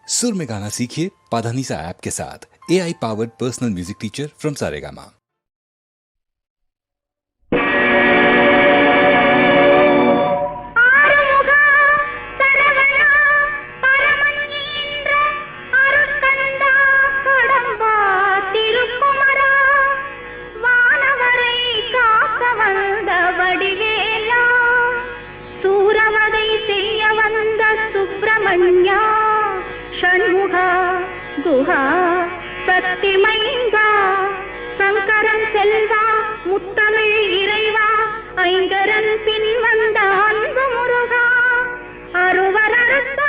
सुर में गाना सीखिए पाधानीसा ऐप के साथ। AI powered personal music teacher from Saregama. Guha Sakthi மைந்தா சங்கரன் செல்வா முத்தமிழ் இறைவா ஐங்கரன் பின் வந்த அன்பு முருகா அருவர் அறுத்த